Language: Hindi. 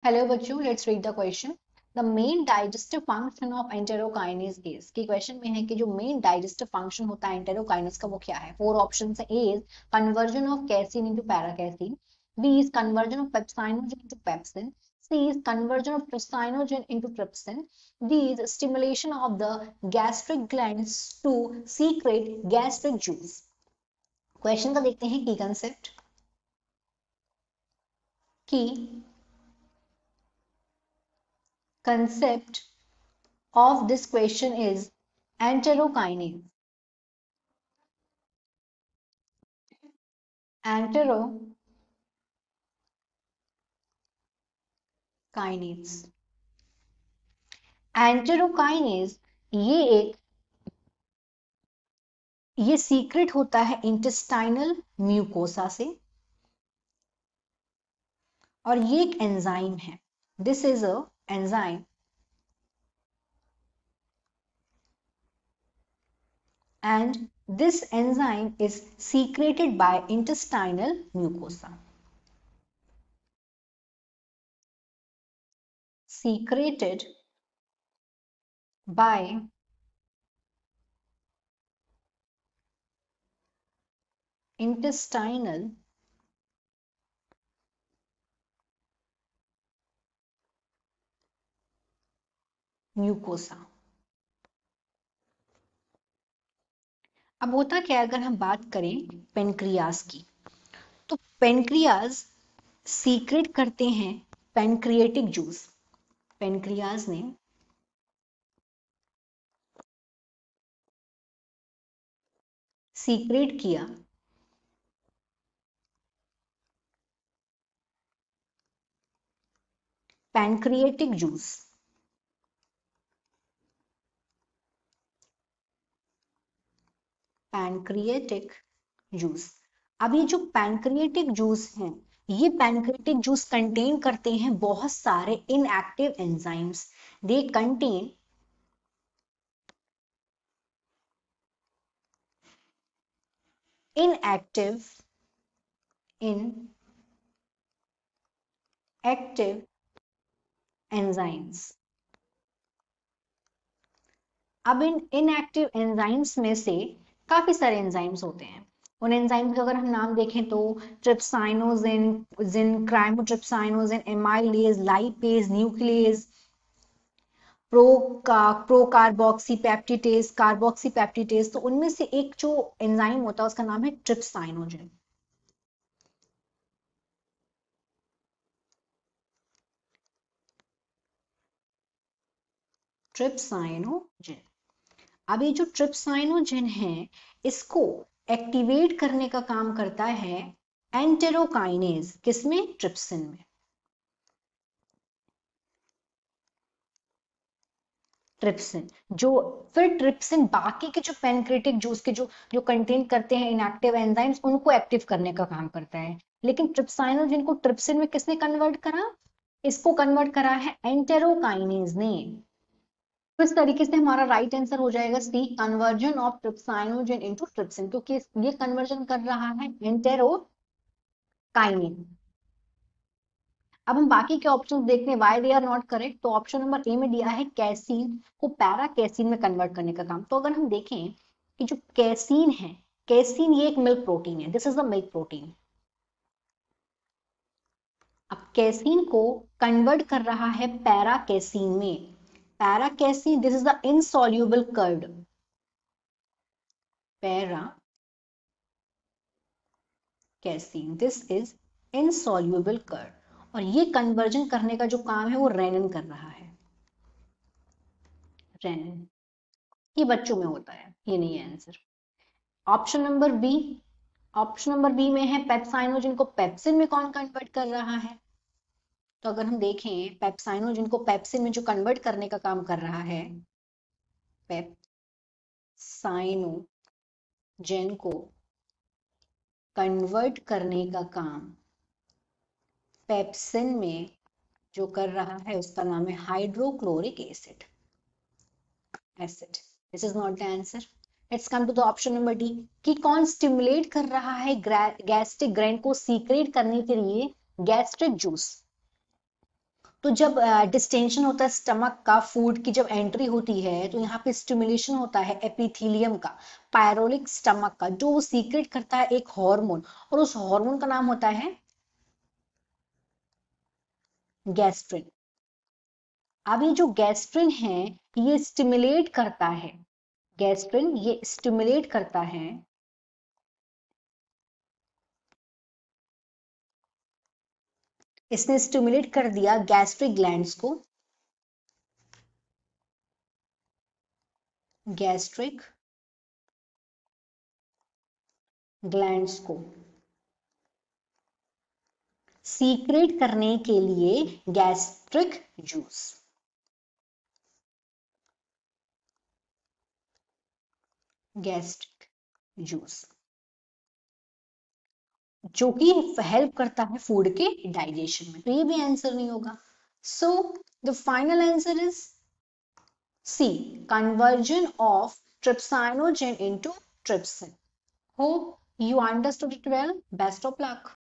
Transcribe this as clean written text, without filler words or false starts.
हेलो बच्चों, let's read the question. The main digestive function of enterokinase is, कि क्वेश्चन में है कि जो मेन डाइजेस्टिव फंक्शन होता है एंटेरोकाइनेज का वो क्या है। फोर ऑप्शन है। A is conversion of casein into paracasein, B is conversion of pepsinogen into pepsin, C is conversion of trypsinogen into trypsin, D is stimulation of the gastric glands to secrete gastric juice. Question का देखते हैं की कंसेप्ट की concept of this question is enterokinase. Enterokinase. Enterokinase ये सीक्रेट होता है इंटेस्टाइनल म्यूकोसा से और ये एक एंजाइम है। This is a enzyme and this enzyme is secreted by intestinal mucosa. Secreted by intestinal mucosa. अब होता क्या है, अगर हम बात करें पेनक्रियाज की, तो पेनक्रियाज सीक्रेट करते हैं पेनक्रिएटिक जूस। पेनक्रियाज ने सीक्रेट किया पैनक्रिएटिक जूस। Pancreatic juice. अब ये जो पैनक्रिएटिक जूस हैं, ये पैनक्रिएटिक जूस कंटेन करते हैं बहुत सारे inactive enzymes. They contain inactive enzymes। अब इन इनएक्टिव एंजाइम्स में से काफी सारे एंजाइम्स होते हैं। उन एंजाइम्स का अगर हम नाम देखें तो ट्रिप्साइनोजिन, क्राइमोट्रिप्साइनोजिन, एमाइलेज, लाइपेज, न्यूक्लियस, कार्बोक्सीपेप्टिडेज। तो उनमें से एक जो एंजाइम होता है उसका नाम है ट्रिप्साइनोजिन। ट्रिप्साइनोजिन। अब ये जो ट्रिप्साइनोजिन है, इसको एक्टिवेट करने का काम करता है एंटेरोकाइनेज। किसमें? ट्रिप्सिन में। ट्रिप्सिन जो फिर ट्रिप्सिन बाकी के जो पेनक्रिएटिक जूस के जो जो कंटेन करते हैं इनएक्टिव एंजाइम्स, उनको एक्टिव करने का काम करता है। लेकिन ट्रिप्साइनोजिन को ट्रिप्सिन में किसने कन्वर्ट करा? इसको कन्वर्ट करा है एंटेरोकाइनेज ने। तो इस तरीके से हमारा राइट आंसर हो जाएगा सी, कन्वर्जन ऑफ ट्रिप्साइनोजिन इनटू ट्रिप्सिन, क्योंकि ये कन्वर्जन कर रहा है एंटेरोकाइनेज। अब हम बाकी के ऑप्शंस देखते हैं why they are not correct. तो ऑप्शन नंबर ए में दिया है कैसीन को पैरा कैसीन में कन्वर्ट करने का काम। तो अगर हम देखें कि जो कैसीन है, कैसीन ये एक मिल्क प्रोटीन है। This is the milk protein. अब कैसीन को कन्वर्ट कर रहा है पैरा कैसीन में। Para casein, this is the insoluble curd. Para casein, this is insoluble curd. और ये कन्वर्जन करने का जो काम है वो रेनिन कर रहा है। रेनिन ये बच्चों में होता है, ये नहीं है answer. Option number B, option number B में है पेप्साइनोजिन को पेप्सिन में कौन कन्वर्ट कर रहा है। तो अगर हम देखें पेप्साइनोजिन को पेप्सिन में जो कन्वर्ट करने का काम कर रहा है, पेप्साइनोजिन को कन्वर्ट करने का काम पेप्सिन में जो कर रहा है उसका नाम है hydrochloric acid. This is not the answer. Let's come to the option number D, कि कौन स्टिमुलेट कर रहा है गैस्ट्रिक ग्रैंड को सीक्रेट करने के लिए गैस्ट्रिक जूस। तो जब डिस्टेंशन होता है स्टमक का, फूड की जब एंट्री होती है तो यहाँ पे स्टिमुलेशन होता है एपिथेलियम का, पायरोलिक स्टमक का, जो वो सीक्रेट करता है एक हार्मोन, और उस हार्मोन का नाम होता है गैस्ट्रिन। अब ये जो गैस्ट्रिन है ये स्टिमुलेट करता है, गैस्ट्रिन ये स्टिमुलेट करता है इसने स्टिमुलेट कर दिया गैस्ट्रिक ग्लैंड्स को, गैस्ट्रिक ग्लैंड्स को सीक्रेट करने के लिए गैस्ट्रिक जूस, गैस्ट्रिक जूस जो कि हेल्प करता है फूड के डाइजेशन में। तो ये भी आंसर नहीं होगा। So the final answer is C, conversion of trypsinogen into trypsin. Hope you understood it well. Best of luck.